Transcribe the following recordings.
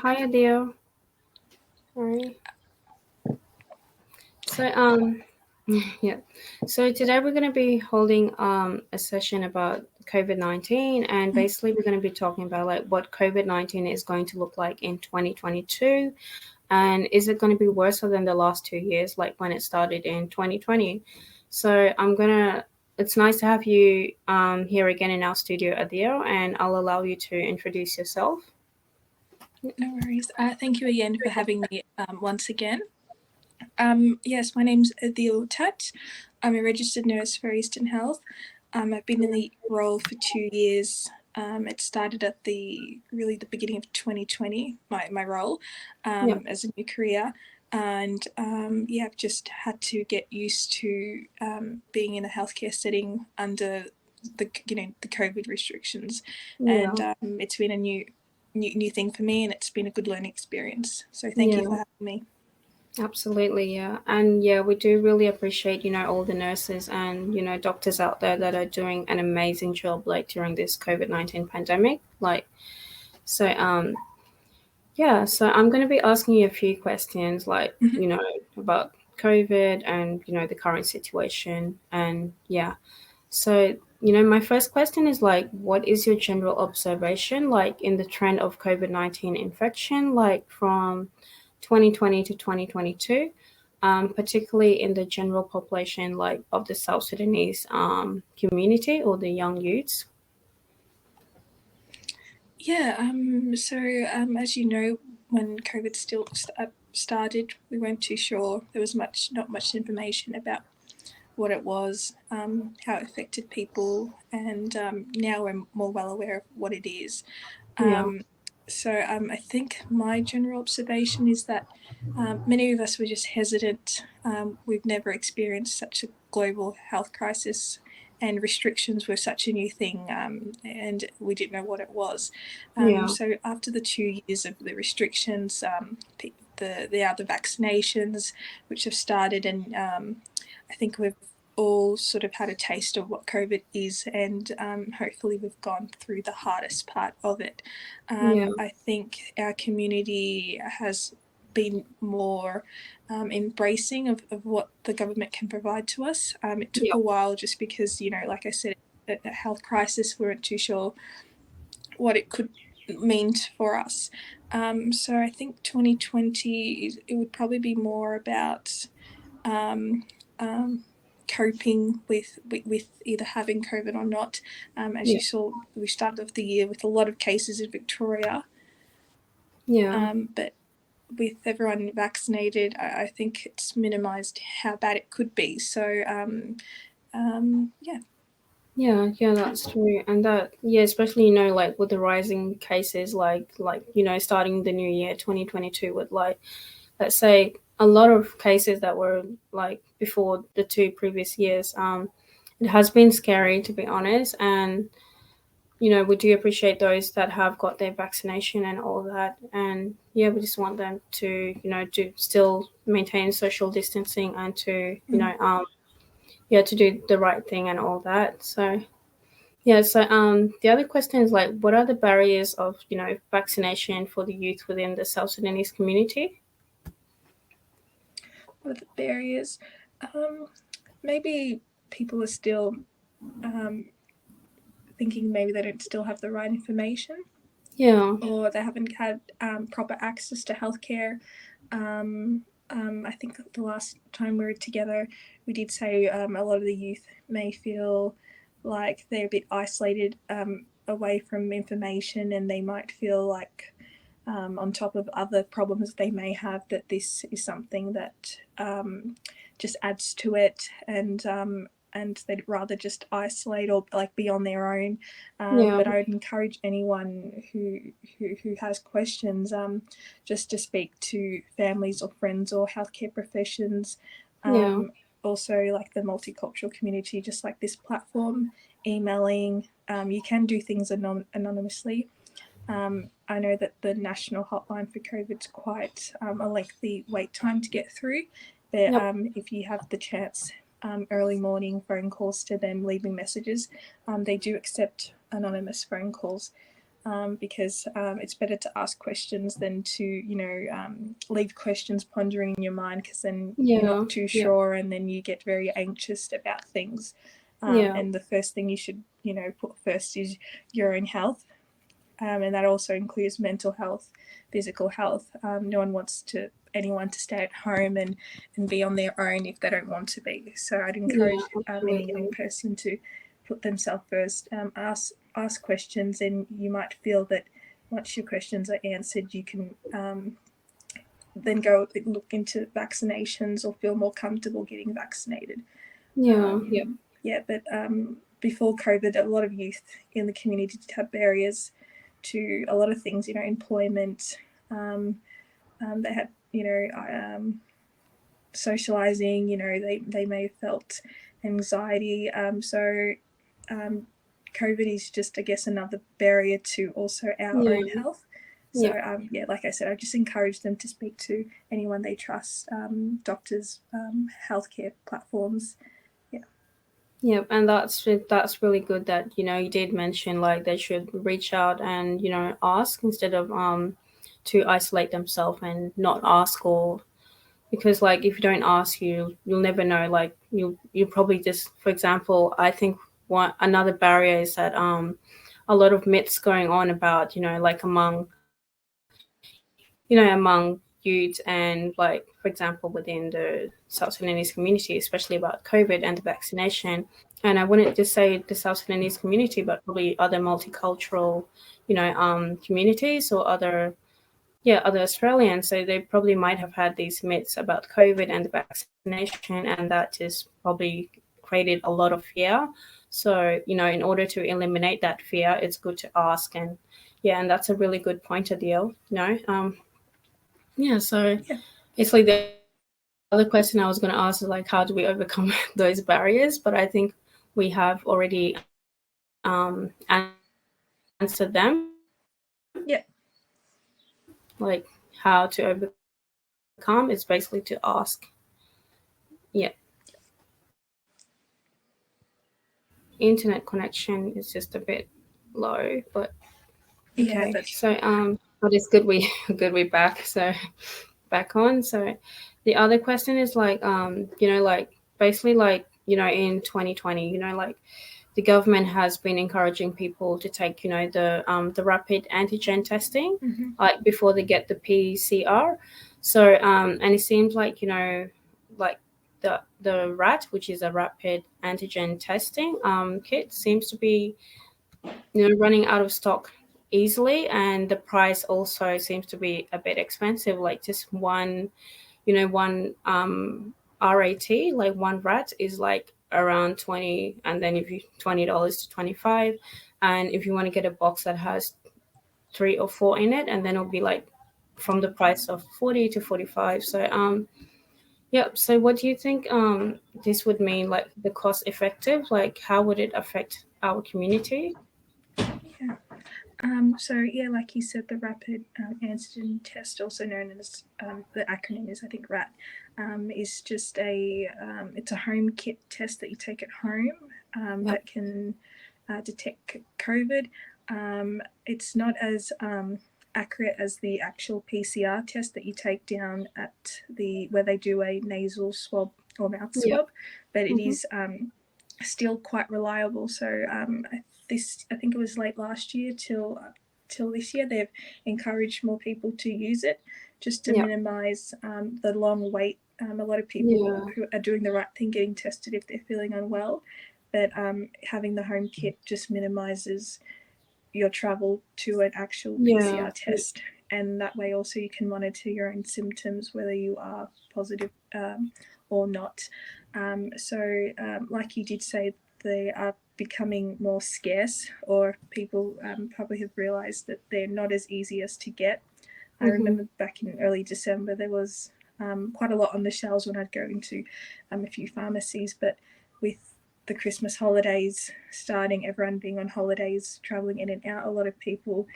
Hi, Adele. Sorry. So, yeah. So today we're going to be holding a session about COVID-19, and basically we're going to be talking about like what COVID-19 is going to look like in 2022, and is it going to be worse than the last 2 years, like when it started in 2020? So It's nice to have you here again in our studio, Adele, and I'll allow you to introduce yourself. No worries. Thank you again for having me once again. Yes, my name's Adil Tat. I'm a registered nurse for Eastern Health. I've been in the role for 2 years. It started at the beginning of 2020, my role as a new career. And I've just had to get used to being in a healthcare setting under the COVID restrictions, and it's been a new thing for me, and it's been a good learning experience. So thank you for having me. Absolutely, yeah. And yeah, we do really appreciate, all the nurses and, doctors out there that are doing an amazing job like during this COVID-19 pandemic. So so I'm going to be asking you a few questions about COVID and, the current situation. And yeah. So, my first question is like, what is your general observation like in the trend of COVID-19 infection, like from 2020 to 2022, particularly in the general population, like of the South Sudanese community or the young youths? As you know, when COVID still started, we weren't too sure. There was not much information about what it was, how it affected people, and now we're more well aware of what it is. I think my general observation is that many of us were just hesitant. We've never experienced such a global health crisis, and restrictions were such a new thing, and we didn't know what it was. So after the 2 years of the restrictions, the other vaccinations which have started, and I think we've all sort of had a taste of what COVID is, and hopefully we've gone through the hardest part of it. I think our community has been more embracing of what the government can provide to us. It took a while just because, like I said, a health crisis, we weren't too sure what it could mean for us. So I think 2020, it would probably be more about coping with either having COVID or not. As you saw, we started off the year with a lot of cases in Victoria. But with everyone vaccinated, I think it's minimised how bad it could be. So, Yeah, that's true. And especially, like with the rising cases, starting the new year, 2022, with like, let's say, a lot of cases that were like before the two previous years. It has been scary, to be honest. And, we do appreciate those that have got their vaccination and all that. And yeah, we just want them to, to still maintain social distancing and to, to do the right thing and all that. So the other question is like, what are the barriers of, vaccination for the youth within the South Sudanese community? What are the barriers? Maybe people are still thinking maybe they don't still have the right information. Or they haven't had proper access to healthcare. I think the last time we were together, we did say a lot of the youth may feel like they're a bit isolated away from information, and they might feel like on top of other problems they may have, that this is something that just adds to it, and they'd rather just isolate or like be on their own. But I would encourage anyone who has questions just to speak to families or friends or healthcare professions. Also, like the multicultural community, just like this platform, emailing. You can do things anonymously. I know that the national hotline for COVID is quite a lengthy wait time to get through, but if you have the chance, early morning phone calls to them, leaving messages, they do accept anonymous phone calls. because it's better to ask questions than to, leave questions pondering in your mind, because then you're not too sure, and then you get very anxious about things. And the first thing you should, put first is your own health. And that also includes mental health, physical health. No one wants anyone to stay at home and be on their own if they don't want to be. So I'd encourage any young person to put themselves first, ask questions, and you might feel that once your questions are answered, you can then go look into vaccinations or feel more comfortable getting vaccinated. But before COVID, a lot of youth in the community did have barriers to a lot of things, employment. They had, socializing, they may have felt anxiety. So COVID is just, I guess, another barrier to also our own health. So, like I said, I just encourage them to speak to anyone they trust, doctors, healthcare platforms. Yeah, and that's really good that you did mention like they should reach out and ask instead of to isolate themselves and not ask, or because like if you don't ask, you'll never know. Like you probably just, for example, I think another barrier is that a lot of myths going on about like among youth and like for example within the South Sudanese community, especially about COVID and the vaccination. And I wouldn't just say the South Sudanese community, but probably other multicultural, communities or other Australians. So they probably might have had these myths about COVID and the vaccination, and that just probably created a lot of fear. So, in order to eliminate that fear, it's good to ask. And and that's a really good point, Adil. So it's like the other question I was going to ask is like, how do we overcome those barriers? But I think we have already answered them. Yeah. Like how to overcome is basically to ask. Yeah. Internet connection is just a bit low, but okay. But it's good we're back. So back on. So the other question is like like basically like in 2020, like the government has been encouraging people to take the rapid antigen testing like before they get the PCR. So and it seems like like the RAT, which is a rapid antigen testing kit, seems to be running out of stock easily, and the price also seems to be a bit expensive. Like just one RAT, like one rat is like around 20, and then if you $20 to 25, and if you want to get a box that has 3 or 4 in it, and then it'll be like from the price of 40 to 45. So so what do you think this would mean, like the cost effective, like how would it affect our community? Like you said, the rapid antigen test, also known as the acronym is I think RAT, is just it's a home kit test that you take at home that can detect COVID. It's not as accurate as the actual PCR test that you take down at where they do a nasal swab or mouth swab, but it is still quite reliable. So I think it was late last year till this year, they've encouraged more people to use it just to minimise the long wait. A lot of people who are doing the right thing getting tested if they're feeling unwell, but having the home kit just minimises your travel to an actual PCR test, and that way also you can monitor your own symptoms, whether you are positive or not. Like you did say, they are becoming more scarce, or people probably have realised that they're not as easy as to get. I remember back in early December there was quite a lot on the shelves when I'd go into a few pharmacies, but with the Christmas holidays starting, everyone being on holidays, travelling in and out, a lot of people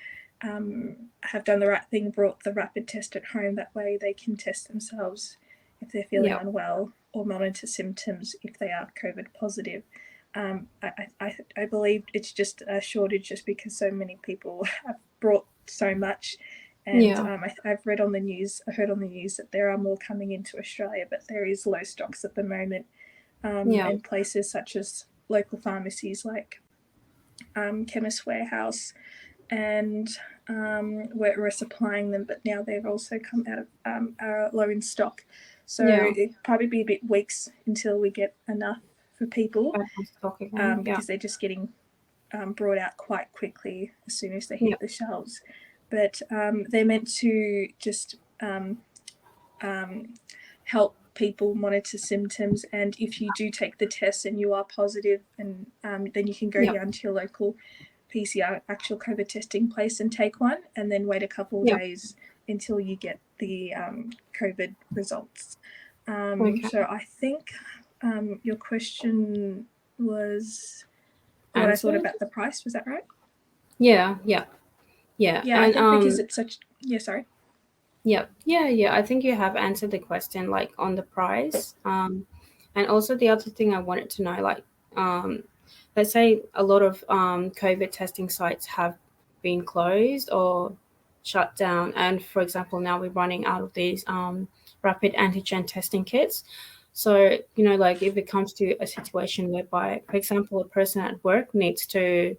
have done the right thing, brought the rapid test at home. That way they can test themselves if they're feeling unwell, or monitor symptoms if they are COVID positive. I believe it's just a shortage just because so many people have brought so much. And I've read on the news, I heard on the news that there are more coming into Australia, but there is low stocks at the moment in places such as local pharmacies like Chemist Warehouse, and we're supplying them, but now they've also come out of are low in stock. So it'd probably be a bit weeks until we get enough for people because they're just getting brought out quite quickly as soon as they hit the shelves. But they're meant to just help people monitor symptoms, and if you do take the test and you are positive, and then you can go down to your local PCR actual COVID testing place and take one, and then wait a couple of days until you get the COVID results. So I think your question was what I thought about the price. Was that right? Yeah. Yeah, and, I think because it's such. Yeah, sorry. Yeah. I think you have answered the question, like on the price. And also the other thing I wanted to know, like, let's say a lot of COVID testing sites have been closed or shut down, and for example, now we're running out of these rapid antigen testing kits. So, like if it comes to a situation whereby, for example, a person at work needs to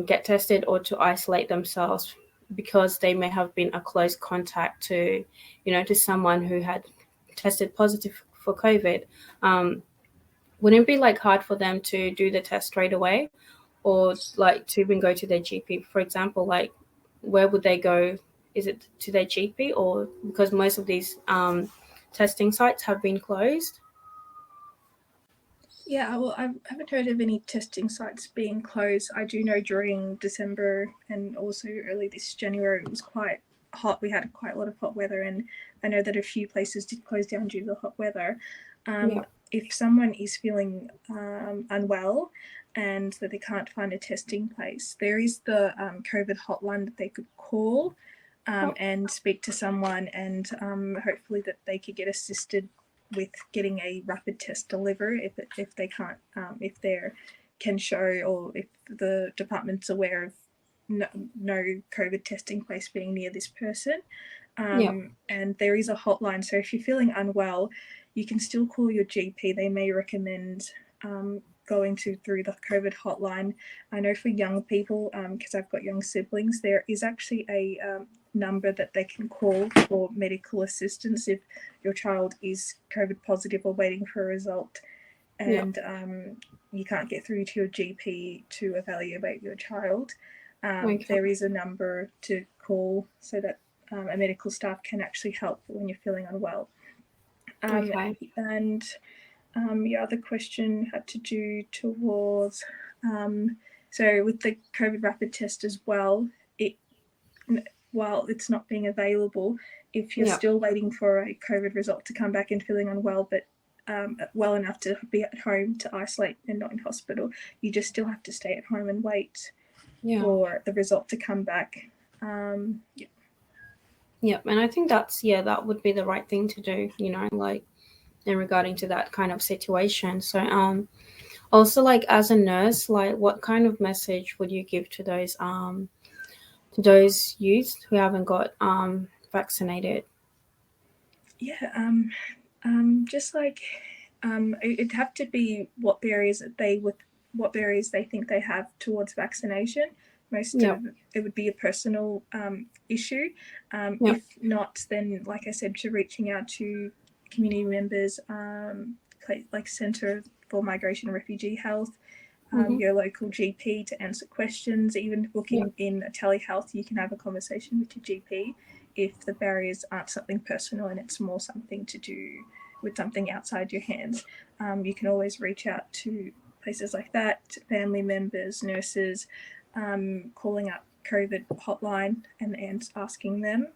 get tested or to isolate themselves because they may have been a close contact to, to someone who had tested positive for COVID. Wouldn't it be like hard for them to do the test straight away, or like to even go to their GP, for example? Like, where would they go? Is it to their GP, or because most of these testing sites have been closed? Yeah, well, I haven't heard of any testing sites being closed. I do know during December and also early this January, it was quite hot. We had quite a lot of hot weather, and I know that a few places did close down due to the hot weather. If someone is feeling unwell and that they can't find a testing place, there is the COVID hotline that they could call and speak to someone, and hopefully that they could get assisted with getting a rapid test delivered if they can't, if they can show, or if the department's aware of no COVID testing place being near this person. And there is a hotline, so if you're feeling unwell, you can still call your GP. They may recommend going through the COVID hotline. I know for young people, because I've got young siblings, there is actually a number that they can call for medical assistance if your child is COVID positive or waiting for a result, and you can't get through to your GP to evaluate your child. There is a number to call so that a medical staff can actually help when you're feeling unwell. And your other question had to do towards, so with the COVID rapid test as well, while it's not being available, if you're still waiting for a COVID result to come back and feeling unwell, but well enough to be at home to isolate and not in hospital, you just still have to stay at home and wait for the result to come back. And I think that would be the right thing to do, like in regarding to that kind of situation. So also, like as a nurse, like what kind of message would you give to those youths who haven't got vaccinated? Just like it'd have to be what barriers they think they have towards vaccination. Most of it would be a personal issue. If not, then like I said, to reaching out to community members, like Centre for Migration and Refugee Health, your local GP to answer questions. Even booking in a telehealth, you can have a conversation with your GP if the barriers aren't something personal and it's more something to do with something outside your hands. You can always reach out to places like that, family members, nurses, calling up COVID hotline and asking them.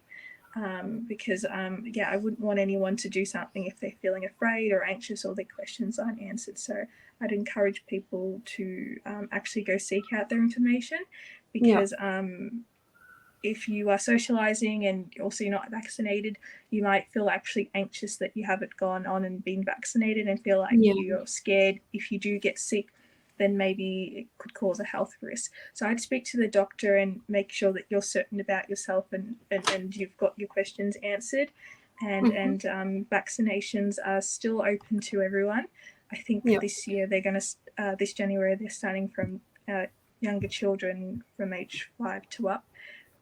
Because I wouldn't want anyone to do something if they're feeling afraid or anxious or their questions aren't answered. So I'd encourage people to actually go seek out their information, because if you are socializing and also you're not vaccinated, you might feel actually anxious that you haven't gone on and been vaccinated and feel like you're scared if you do get sick then maybe it could cause a health risk. So I'd speak to the doctor and make sure that you're certain about yourself and you've got your questions answered. And vaccinations are still open to everyone. I think this year they're going to, this January, they're starting from younger children from age 5 to up.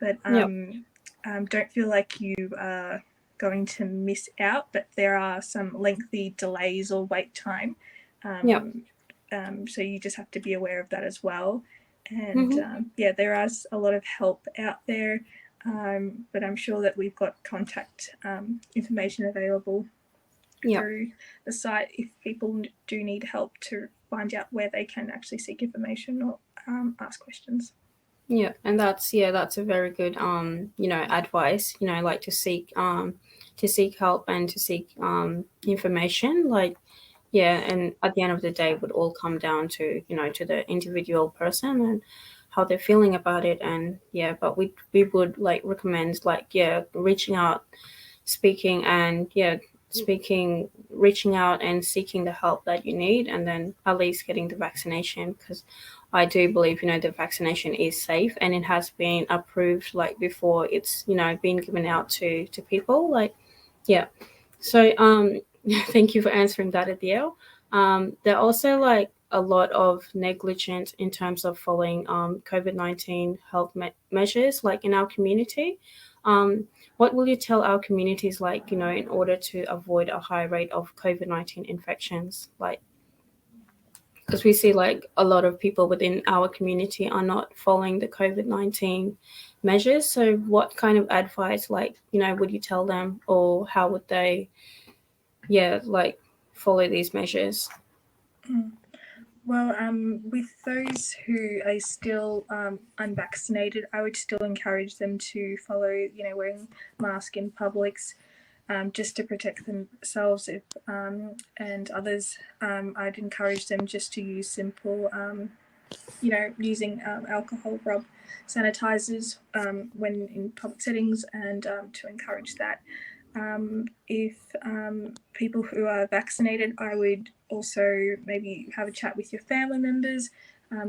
But don't feel like you are going to miss out, but there are some lengthy delays or wait time. So you just have to be aware of that as well. And there is a lot of help out there, but I'm sure that we've got contact information available through the site if people do need help to find out where they can actually seek information or ask questions. Yeah, and that's a very good advice, like to seek help and to seek information, and at the end of the day it would all come down to to the individual person and how they're feeling about it. And but we would recommend reaching out, speaking, and reaching out and seeking the help that you need, and then at least getting the vaccination, because I do believe the vaccination is safe and it has been approved before it's been given out to people. So thank you for answering that, Adele. There are also a lot of negligence in terms of following COVID-19 health measures in our community. What will you tell our communities in order to avoid a high rate of COVID-19 infections? Because we see a lot of people within our community are not following the COVID-19 measures. So what kind of advice would you tell them, or how would they follow these measures? Well, with those who are still unvaccinated, I would still encourage them to follow, wearing mask in publics, just to protect themselves and others. I'd encourage them just to use simple, using alcohol rub sanitizers when in public settings, and to encourage that. If people who are vaccinated, I would also maybe have a chat with your family members,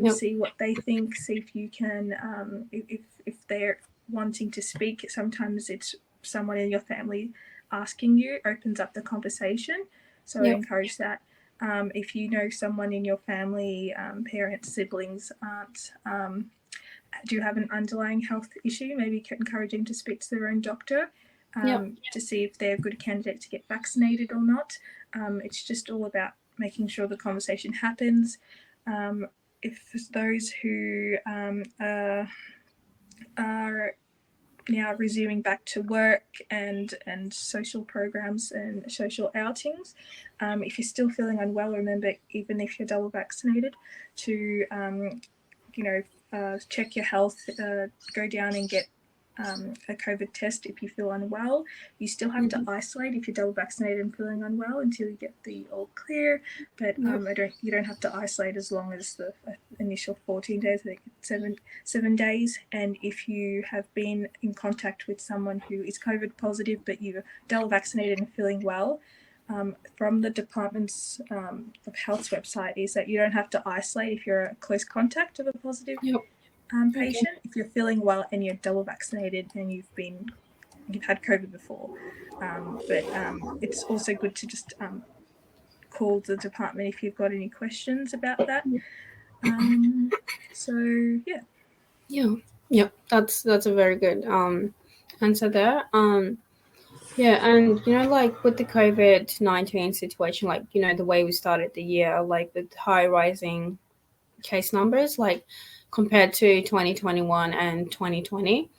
see what they think, see if you can, if they're wanting to speak. Sometimes it's someone in your family asking you opens up the conversation, so I encourage that. If you know someone in your family, parents, siblings, aunts, do have an underlying health issue, maybe encouraging to speak to their own doctor to see if they're a good candidate to get vaccinated or not. It's just all about making sure the conversation happens. If those who are now resuming back to work and social programs and social outings, if you're still feeling unwell, remember, even if you're double vaccinated, to check your health, go down and get a COVID test if you feel unwell. You still have to isolate if you're double vaccinated and feeling unwell until you get the all clear. But you don't have to isolate as long as the initial 14 days. I think 7 days. And if you have been in contact with someone who is COVID positive but you're double vaccinated and feeling well, from the Department's of Health's website is that you don't have to isolate if you're a close contact of a positive patient, if you're feeling well and you're double vaccinated and you've had COVID before. But it's also good to just call the department if you've got any questions about that. That's a very good answer there. And with the COVID-19 situation, the way we started the year, with high rising case numbers, compared to 2021 and 2020,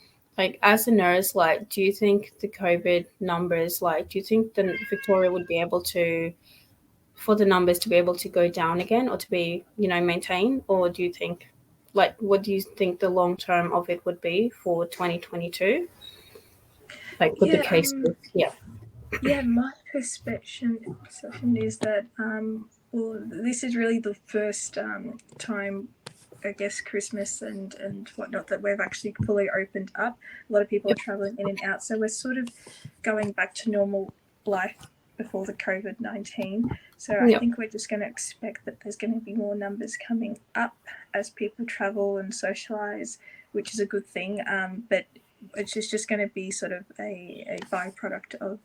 as a nurse, do you think the COVID numbers, do you think that Victoria would be able to, for the numbers to be able to go down again or to be, maintained? Or do you think, what do you think the long term of it would be for 2022? With the cases? My perception is that, this is really the first time, I guess, Christmas and whatnot, that we've actually fully opened up. A lot of people are traveling in and out, so we're sort of going back to normal life before the COVID-19. So I think we're just going to expect that there's going to be more numbers coming up as people travel and socialise, which is a good thing. But it's just going to be sort of a byproduct of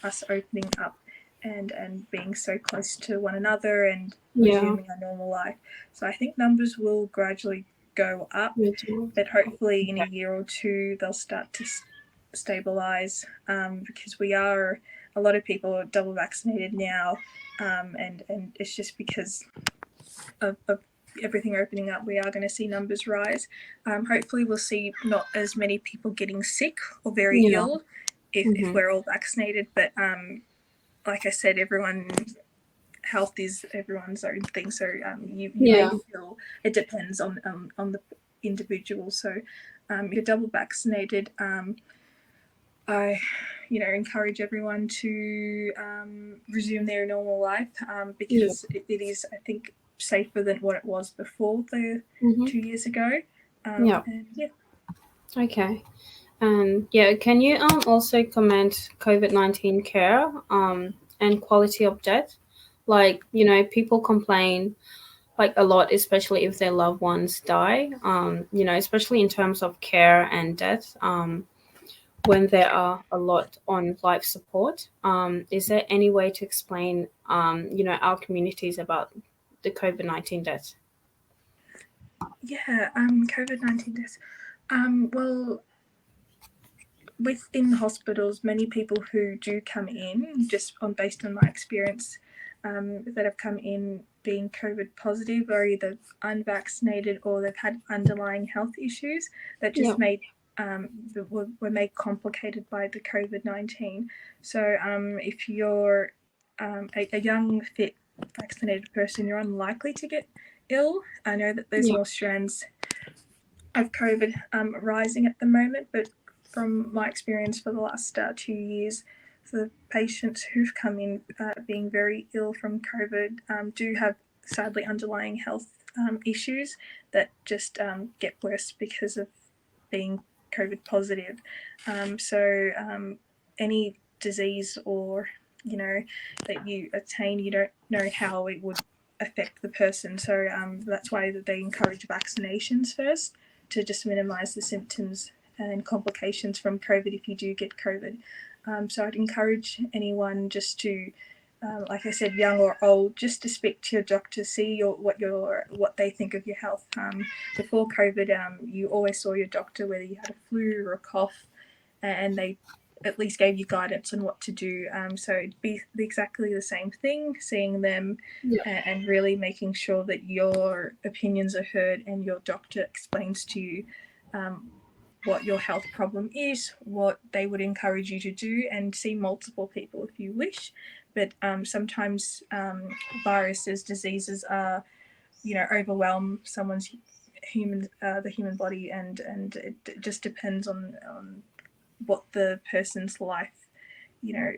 us opening up and being so close to one another and resuming our normal life. So I think numbers will gradually go up, but hopefully in a year or two they'll start to stabilise, because a lot of people are double vaccinated now, and it's just because of everything opening up, we are going to see numbers rise. Hopefully we'll see not as many people getting sick or very ill if we're all vaccinated, but like I said, everyone's health is everyone's own thing, so you may feel, it depends on the individual. So if you're double vaccinated, I encourage everyone to resume their normal life, because it is, I think, safer than what it was before the 2 years ago. Okay. Can you also comment COVID-19 care and quality of death? Like, people complain like a lot, especially if their loved ones die, especially in terms of care and death, when there are a lot on life support. Is there any way to explain, our communities about the COVID-19 deaths? Yeah, COVID-19 deaths. Well, within hospitals, many people who do come in, just based on my experience, that have come in being COVID positive are either unvaccinated or they've had underlying health issues that just were made complicated by the COVID-19. So if you're a young, fit, vaccinated person, you're unlikely to get ill. I know that there's more strands of COVID rising at the moment, but from my experience for the last 2 years, the patients who've come in being very ill from COVID do have sadly underlying health issues that just get worse because of being COVID positive. So any disease or that you attain, you don't know how it would affect the person. So that's why they encourage vaccinations first, to just minimise the symptoms and complications from COVID if you do get COVID. So I'd encourage anyone just to, like I said, young or old, just to speak to your doctor, see what they think of your health. Before COVID, you always saw your doctor whether you had a flu or a cough, and they at least gave you guidance on what to do. So it'd be exactly the same thing, seeing them and really making sure that your opinions are heard and your doctor explains to you what your health problem is, what they would encourage you to do, and see multiple people if you wish. But sometimes viruses, diseases are, overwhelm someone's the human body, and it just depends on what the person's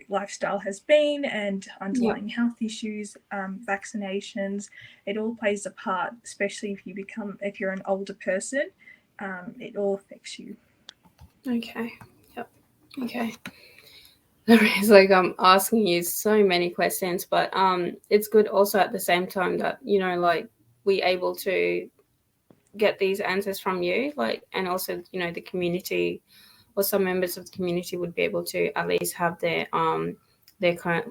lifestyle has been, and underlying health issues, vaccinations. It all plays a part, especially if you're an older person. It all affects you. Okay. Yep. Okay. It's like I'm asking you so many questions, but it's good also at the same time that we able to get these answers from you, and also the community or some members of the community would be able to at least have their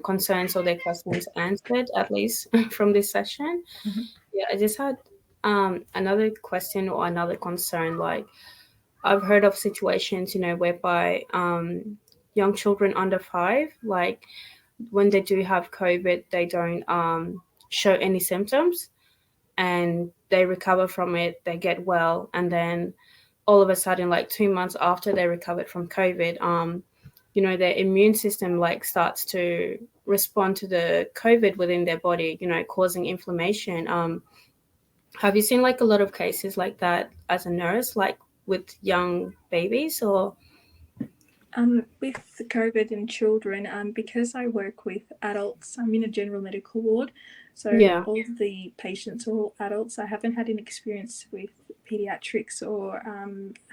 concerns or their questions answered, at least from this session. I just had another question or another concern. I've heard of situations whereby young children under 5, when they do have COVID, they don't show any symptoms, and they recover from it, they get well, and then all of a sudden, 2 months after they recovered from COVID, their immune system starts to respond to the COVID within their body, causing inflammation. Have you seen a lot of cases like that as a nurse, with young babies? Or with COVID in children, because I work with adults, I'm in a general medical ward, so all of the patients are all adults. I haven't had any experience with pediatrics or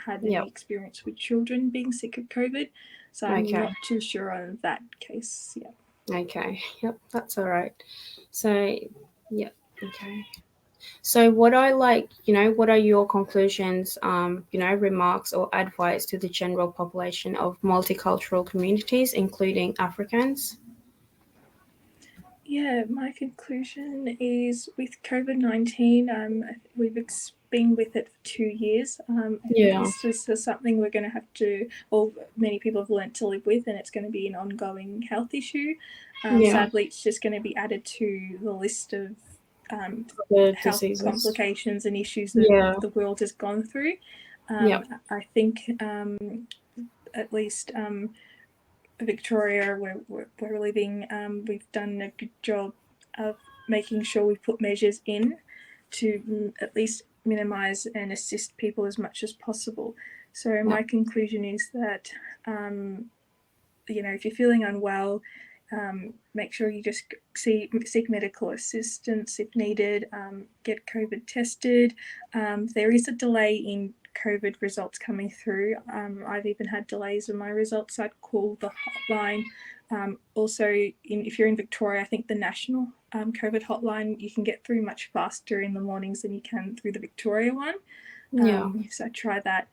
had any experience with children being sick of COVID, so I'm not too sure on that case. Okay. Yep. That's all right. So, yep. Okay. So, what are your conclusions, remarks or advice to the general population of multicultural communities, including Africans? Yeah, my conclusion is with COVID-19, we've been with it for 2 years. I think this is something we're going to have to, or many people have learnt to live with, and it's going to be an ongoing health issue. Sadly, it's just going to be added to the list of health diseases, complications and issues that the world has gone through. I think at least Victoria, where we're living, we've done a good job of making sure we put measures in to at least minimise and assist people as much as possible. So my conclusion is that, if you're feeling unwell, make sure you just seek medical assistance if needed, get COVID tested. There is a delay in COVID results coming through. I've even had delays in my results. I'd call the hotline. Also, if you're in Victoria, I think the national COVID hotline, you can get through much faster in the mornings than you can through the Victoria one. So try that.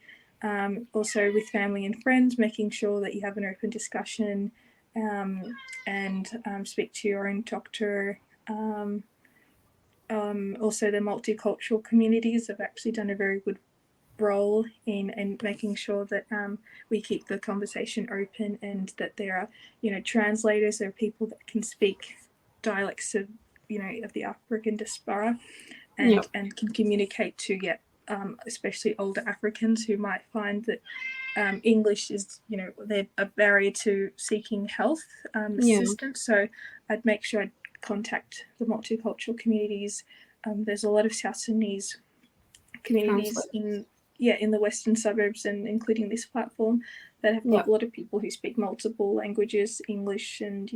Also with family and friends, making sure that you have an open discussion and speak to your own doctor. Also, the multicultural communities have actually done a very good role in making sure that we keep the conversation open, and that there are translators, there are people that can speak dialects of of the African diaspora and can communicate to especially older Africans who might find that English is they're a barrier to seeking health assistance. So I'd make sure I'd contact the multicultural communities. There's a lot of South Sudanese communities in the western suburbs, and including this platform, that have got a lot of people who speak multiple languages, English and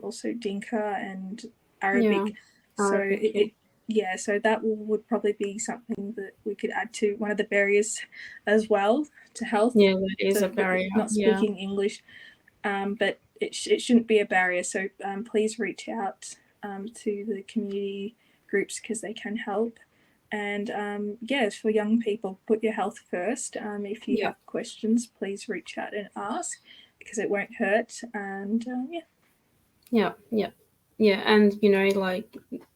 also Dinka and Arabic. So that would probably be something that we could add to one of the barriers as well to health. Yeah, that is a barrier. Not speaking English, but it shouldn't be a barrier. So please reach out to the community groups because they can help. And for young people, put your health first. If you have questions, please reach out and ask, because it won't hurt. And and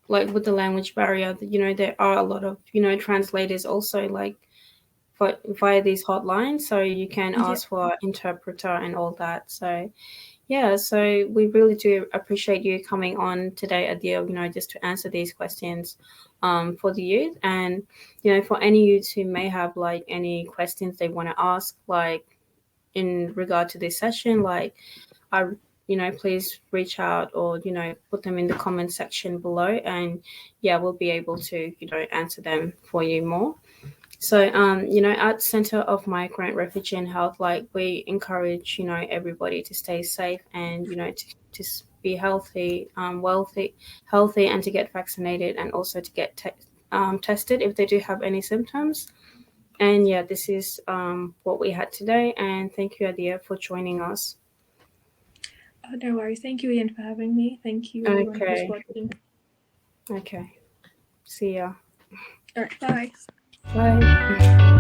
like with the language barrier, there are a lot of translators also, like via these hotlines, so you can ask for an interpreter and all that. So so we really do appreciate you coming on today, Adil, just to answer these questions for the youth. And for any youths who may have like any questions they want to ask, like in regard to this session, like please reach out, or put them in the comment section below, and we'll be able to answer them for you more. So at Center of Migrant Refugee and Health, like we encourage everybody to stay safe, and to be healthy, healthy, and to get vaccinated, and also to get tested if they do have any symptoms. And this is what we had today, and thank you, Adia, for joining us. Oh, no worries. Thank you, Ian, for having me. Thank you, everyone who's watching. Okay. See ya. All right. Bye. Bye.